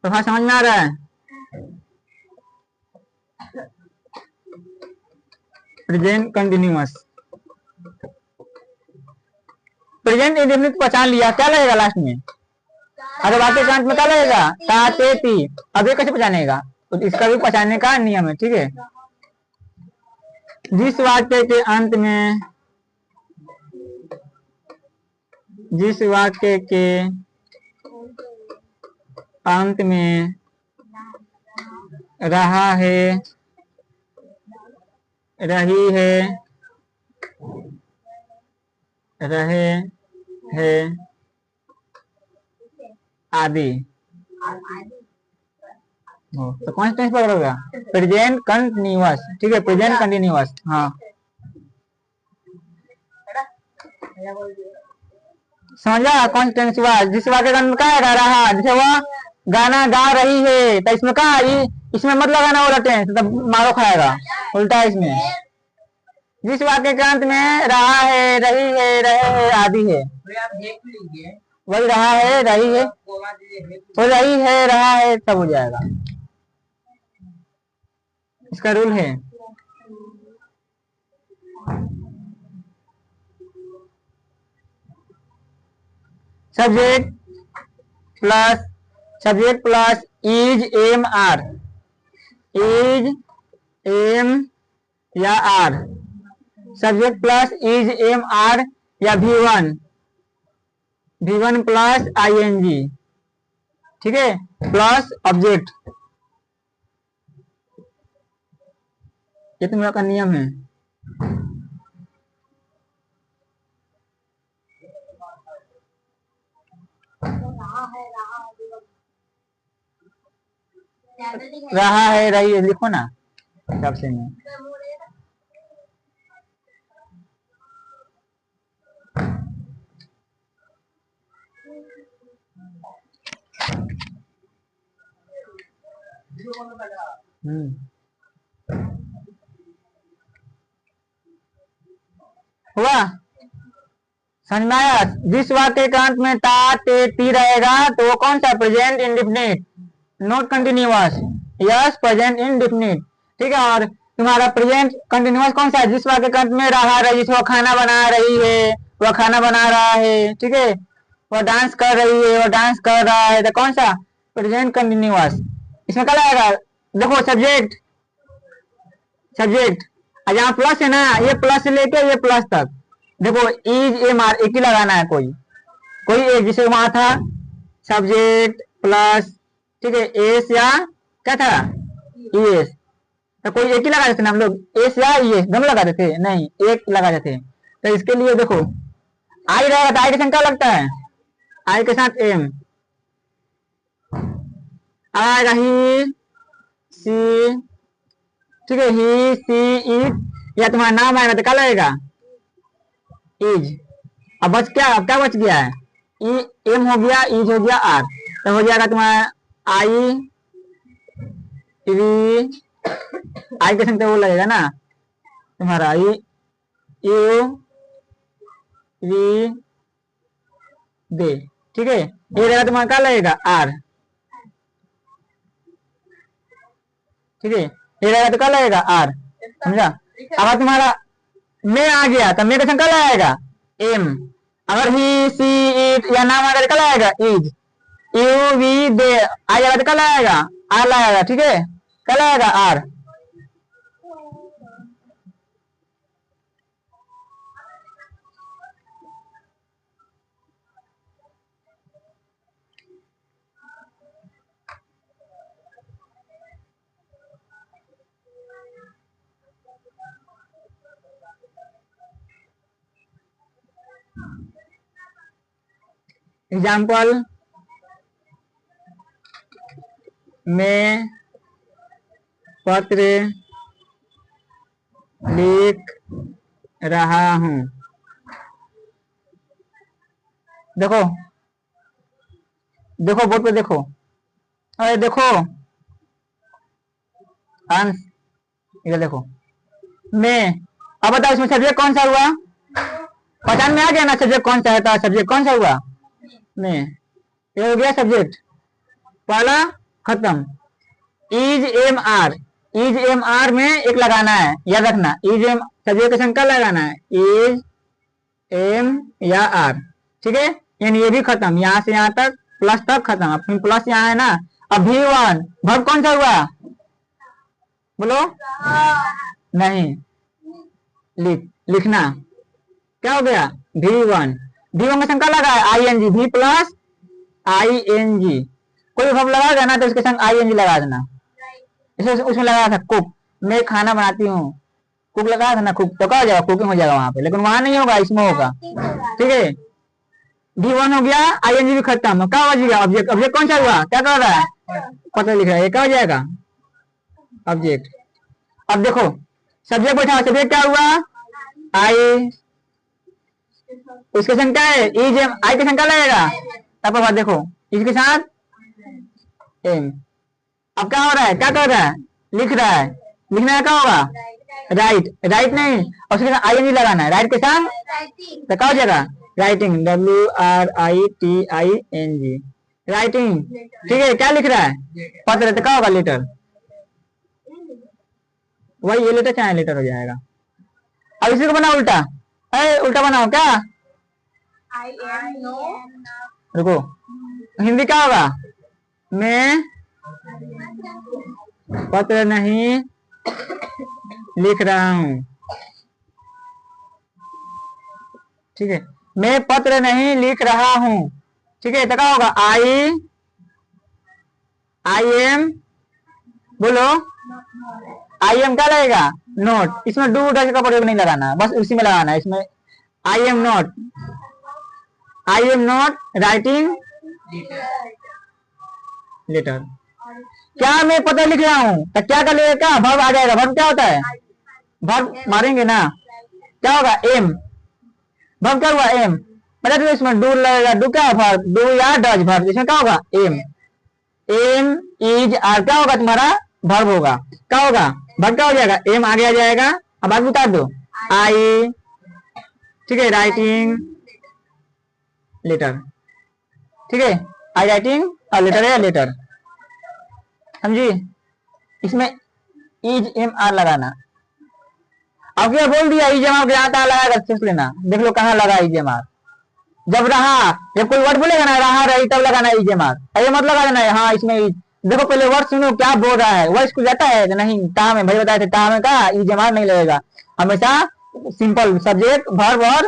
तो हाँ, समझ में आ रहा है? Present continuous. प्रेजेंट इंडेफिनिट पहचान लिया, क्या लगेगा लास्ट में? अगर वाक्य के अंत में क्या लगेगा? ता ते ती। अब ये कैसे पहचानेगा? तो इसका भी पहचानने का नियम है। ठीक है, जिस वाक्य के अंत में, जिस वाक्य के अंत में रहा है, रही है, रहे है आदि, तो कौन सा टेंस पकड़ोगा? Present continuous. ठीक है, प्रेजेंट कंटिन्यूअस। हाँ, समझा? कौन सा टेंस हुआ? जिस वाक्य का अंत क्या है? रहा। जैसे वह गाना गा रही है, तो इसमें क्या है? इसमें मत लगाना वाला टेंस, तब मारो खाएगा, उल्टा है इसमें। जिस वाक्य के अंत में रहा है, रही है, रहे है आदि है, तो आप एक लीजिए, वही रहा है, रही है, कोमा दीजिए, तो रही है, रहा है, सब हो जाएगा। इसका रूल है। Subject plus is am are, is am या are, subject plus is am are या V1 प्लस ING, ठीक है, प्लस ऑब्जेक्ट। ये तो मेरा का नियम है। रहा है, रही है, लिखो ना हिसाब से में। हुआ समझ में आया? जिस वाक्य के अंत में ता ते ती रहेगा तो वो कौन सा? Present indefinite, not continuous. Yes, present indefinite, ठीक है। और तुम्हारा प्रेजेंट कंटिन्यूअस कौन सा है? जिस वाक्य के अंत में रहा रही, वो खाना बना रही है, वह खाना बना रहा है, ठीक है। वह डांस कर रही है, वह डांस कर रहा है, तो कौन सा? Present continuous. इसमें क्या लगेगा? देखो सब्जेक्ट, और यहाँ प्लस है ना, ये प्लस से लेके ये प्लस तक, देखो इज एम आर एक ही लगाना है, कोई एक, जिसे वहां था सब्जेक्ट प्लस, ठीक है, एस या क्या था, एस, तो कोई एक ही लगा देते ना हम लोग, एस या एस दोनों लगा देते? नहीं, एक लगा देते। तो इसके लिए देखो आई रहेगा तो आई के संग क्या लगता है? आई के साथ एम आएगा, ही सी, ठीक है, ही सी इट, या तुम्हारा नाम आएगा तो क्या लगेगा? इज। अब बच क्या बच गया है? एम हो गया, इज हो गया, आर, तो हो जाएगा तुम्हारा आई वी, आई के संग वो लगेगा ना तुम्हारा यू वी दे, ठीक है। ये रहेगा तुम्हारा क्या लगेगा? आर, ठीक है, ये रहेगा तो क्या लगेगा? आर, समझा? अगर तुम्हारा मैं आ गया तो मैं के संग क्या लगाएगा? एम। अगर ही सी इट या नाम आ गया तो क्या लगाएगा? इज। यू वी दे आ जाएगा तो क्या लगाएगा? आर लगाएगा, ठीक है, क्या लगाएगा? आर। एग्जाम्पल, मैं पत्र लिख रहा हूं। देखो बोर्ड पे देखो, अरे देखो अंश, इधर देखो, मैं, अब बताओ इसमें सब्जेक्ट कौन सा हुआ? पहचान में आ गया ना सब्जेक्ट कौन सा है? तो सब्जेक्ट कौन सा हुआ? मैं, ये हो गया सब्जेक्ट, पहला खत्म। इज एम आर में एक लगाना है, याद रखना, इज एम सब्जेक्ट का संख्या लगाना है, इज एम या आर, ठीक है। यानी ये भी खत्म, यहाँ से यहाँ तक प्लस तक खत्म। अब प्लस यहाँ है ना, अब V1 वर्ब कौन सा हुआ? बोलो, नहीं, लिखना, क्या हो गया? V1 का संख्या लगा है ING, V प्लस ING, कोई वर्ब लगाएगा ना तो उसके संग ING लगा देना। जैसे उसमें लगाया था कुक, मैं खाना बनाती हूँ, कुक लगाया था ना, कुक, तो क्या हो जाएगा? कुकिंग हो जाएगा वहां पे, लेकिन वहां नहीं होगा, इसमें होगा, ठीक है। V1 हो गया, ING भी खत्म, क्या हो जाएगा? ऑब्जेक्ट, ऑब्जेक्ट कौन सा हुआ? क्या कर रहा है? पता लिख रहा है, ये क्या हो जाएगा? ऑब्जेक्ट। अब देखो सब्जेक्ट बैठा, सब्जेक्ट क्या हुआ? आई, उसके संग क्या है? इज एम, आई के संग क्या लगेगा? तब बात देखो, इसके साथ एम। अब क्या हो रहा है? क्या कर रहा है? लिख रहा है, लिखना है, क्या होगा? राइट, राइट नहीं, और उसके साथ आईएनजी लगाना है, राइट के साथ राइटिंग तो क्या हो जाएगा, राइटिंग, WRITING, राइटिंग। ठीक है, क्या लिख रहा है, पत्र, तो क्या होगा, लेटर, वही ये लेटर चाहे लेटर हो जाएगा। अब इसी को बनाओ उल्टा, उल्टा बनाओ क्या, आई एम नो रुको, हिंदी क्या होगा, मैं पत्र नहीं लिख रहा हूँ। ठीक है, मैं पत्र नहीं लिख रहा हूँ। ठीक है, तो क्या होगा, आई एम, बोलो, आई एम क्या लगेगा, नोट, इसमें डू डज का प्रयोग नहीं लगाना, बस उसी में लगाना है, इसमें I am not, I am not writing letter. क्या मैं पत्र लिख रहा हूँ, तो क्या कर लेगा, क्या वर्ब आ जाएगा, वर्ब क्या होता है, वर्ब मारेंगे ना, क्या होगा, एम, वर्ब क्या हुआ, एम, पता तो इसमें डू लगेगा, डू क्या वर्ब, डू या डज वर्ब, इसमें क्या होगा, एम, एम इज आर क्या होगा तुम्हारा, वर्ब होगा, क्या होगा, वर्ब क्या हो जाएगा, एम आगे आ जाएगा। अब आगे उतार दो, आई, ठीक है, राइटिंग लेटर, ठीक है, आई राइटिंग और लेटर है लेटर, समझी, इसमें इज एम आर लगाना। अब क्या बोल दिया, इज एम आर आता लगाएगा, सोच लेना, देख लो कहाँ लगा इज एम आर, जब रहा, जब कोई वर्ड बोलेगा ना, रहा रही, तब लगाना इज एम आर, ये मत लगा देना है, हाँ इसमें इज, देखो पहले वर्ड सुनो क्या बोल रहा है, वह स्कूल जाता है नहीं, काम है, भाई बताए थे काम है, का इज एम आर नहीं लगेगा, हमेशा सिंपल सब्जेक्ट वर्ब और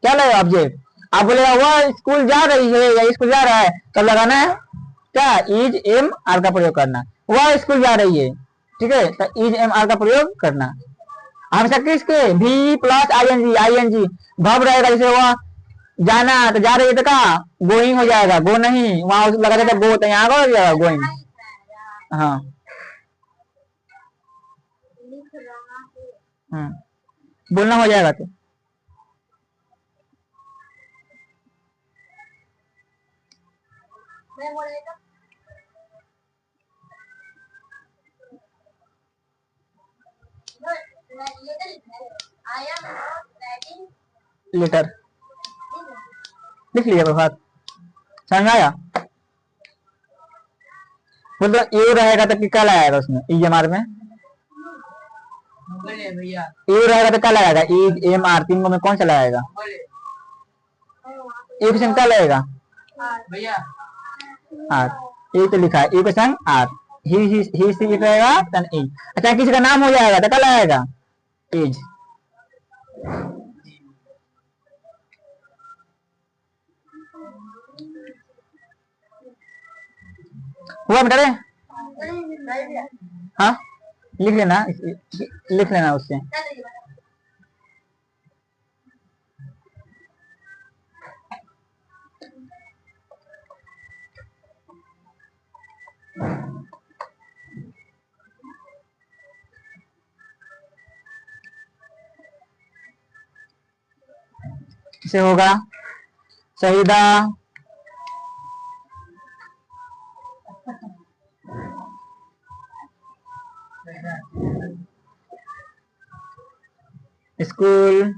क्या लगेगा, ऑब्जेक्ट। आप बोलेगा वह स्कूल जा रही है या स्कूल जा रहा है, तब लगाना है क्या, इज एम आर का प्रयोग करना, वह स्कूल जा रही है, ठीक है, तो इज एम आर का प्रयोग करना, हमेशा किसके, भी प्लस आईएनजी, आईएनजी वर्ब रहेगा, जैसे वह जाना तो जा रही है, तो क्या गोइंग हो जाएगा, गो नहीं, वहां लगा देता गो, तो यहाँ हो जाएगा गोइंग, हाँ, लिख रहा है बोलना हो जाएगा, तो मैं बोलेगा I am not writing letter लिख लिया प्रभात, समझ में आया, मतलब यू रहेगा तो क्या लगाएगा उसमें, इज एम आर में, बोले भैया, यू रहेगा तो क्या लगाएगा, इज एम आर, तीनों में कौन सा लगाएगा, बोले यू के संग क्या लगेगा, भैया, आर, यू तो लिखा है, यू के संग आर, ही सी रहेगा तन इज, अच्छा किसी का नाम हो जाएगा तो क्या लगाएगा, इज, हुआ बेटा रे, हाँ लिख लेना, लिख लेना उससे, इसे होगा शहीदा स्कूल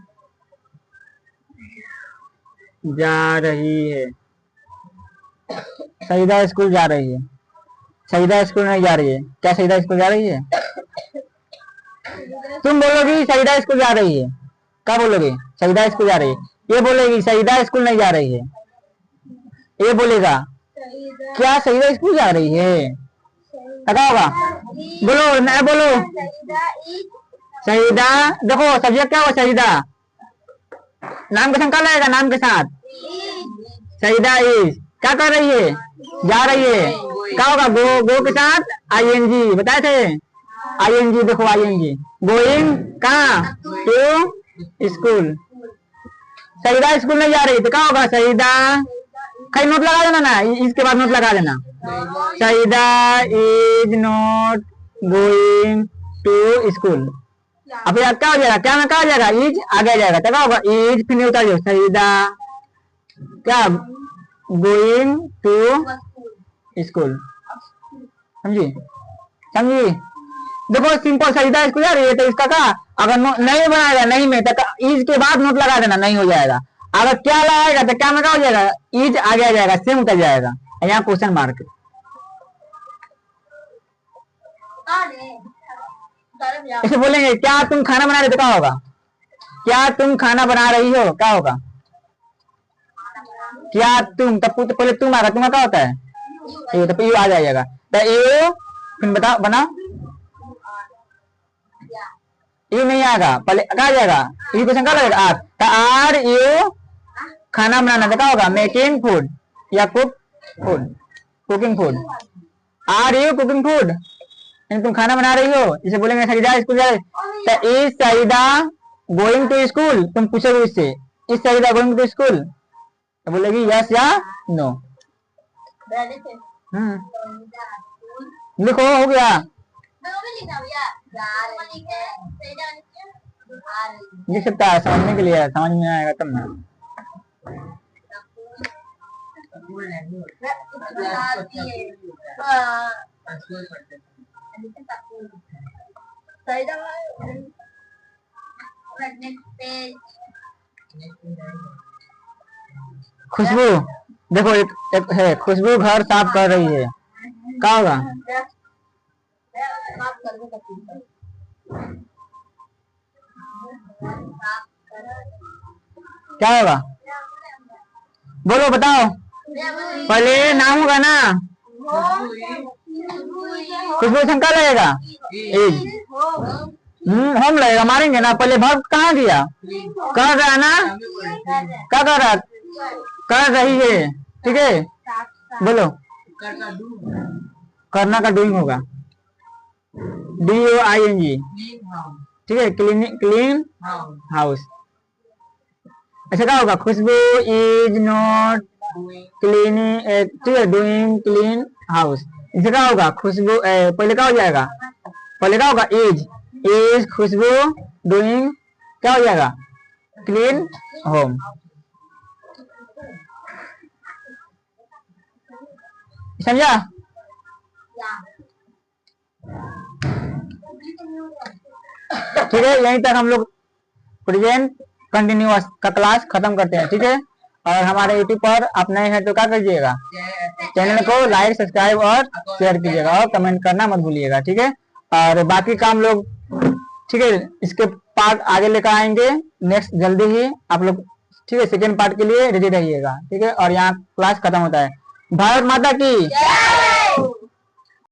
जा रही है, शहीदा स्कूल जा रही है, शहीदा स्कूल नहीं जा रही है, क्या शहीदा स्कूल जा रही है, तुम बोलोगी शहीदा स्कूल जा रही है, क्या बोलोगे, शहीदा स्कूल जा रही है, ये बोलेगी शहीदा स्कूल नहीं जा रही है, ये बोलेगा क्या शहीदा स्कूल जा रही है, क्या होगा, बोलो नहीं बोलो, शहीदा, देखो सब्जेक्ट क्या होगा, शहीदा नाम के संग क्या लगेगा, नाम के साथ, शहीदा इज क्या कर रही है, जा रही है, क्या होगा, गो के साथ आईएनजी, बताए थे, आईएनजी, देखो आईएनजी, गोइंग कहाँ, टू स्कूल, शहीदा स्कूल नहीं जा रही, तो क्या होगा, शहीदा, कहीं नोट लगा देना ना, इसके बाद नोट लगा देना, Shahida is not going to school, अब यार क्या हो जाएगा, क्या में क्या हो जाएगा, इज आगे आ जाएगा, तो क्या होगा, इज फिर नहीं उतार दो, शहीदा क्या गोइंग टू स्कूल, समझी, समझी, देखो सिंपल सजीदा स्क्वायर, ये तो इसका का अगर नहीं बनाएगा नहीं में तो इज के बाद नोट लगा देना, नहीं हो जाएगा। अगर क्या लगाएगा तो क्या में क्या हो जाएगा, इज आगे आ जाएगा, सेम उतर जाएगा, यहाँ क्वेश्चन मार्क। इसे बोलेंगे क्या तुम खाना बना रहे हो, क्या होगा, क्या तुम खाना बना रही हो, क्या होगा, क्या तुम, तब तो पहले तुम आएगा, तुम्हारा क्या होता है ये, तो यू आ जाएगा, तो यू फिर बताओ बनाओ, यू नहीं आएगा, पहले क्या आ जाएगा, यू क्वेश्चन क्या लगेगा आर, तो आर यू खाना बनाना, तो क्या होगा मेकिंग फूड या cook food, cooking food, are you cooking food, तुम खाना बना रही हो, इसे बोलेंगे सईदा स्कूल जा रही, तो is Saeeda going to school, तुम पूछोगे इससे is Saeeda going to school, तो बोलेगी यस या नो। लिखो हो गया, लिख सकता है, समझने के लिए, समझ में आएगा तब ना। खुशबू देखो एक है, खुशबू घर साफ कर रही है, क्या होगा, क्या होगा, बोलो बताओ, पहले नाम होगा ना, खुशबू शंका लगेगा, एज होम लगेगा, मारेंगे ना, पहले वर्ब कहाँ दिया, कर रहा है ना, क्या कर रहा, कर रही है, ठीक है, बोलो करना का डूइंग होगा, DOING, ठीक है, क्लीन हाउस। ऐसा क्या होगा, खुशबू इज नॉट क्लीनिंग, ठीक है, डूइंग क्लीन हाउस, इसे क्या होगा, खुशबू पहले क्या हो जाएगा, पहले क्या होगा इज खुशबू डूइंग, क्या हो जाएगा क्लीन होम। समझा, ठीक है, यहीं तक हम लोग प्रेजेंट कंटिन्यूअस का क्लास खत्म करते हैं, ठीक है। और हमारे यूट्यूब पर आप नए हैं तो क्या कीजिएगा, चैनल को लाइक सब्सक्राइब और शेयर कीजिएगा, और कमेंट करना मत भूलिएगा, ठीक है। और बाकी काम लोग, ठीक है, इसके पार्ट आगे लेकर आएंगे नेक्स्ट जल्दी ही आप लोग, ठीक है, सेकेंड पार्ट के लिए रेडी रहिएगा, ठीक है। और यहाँ क्लास खत्म होता है। भारत माता की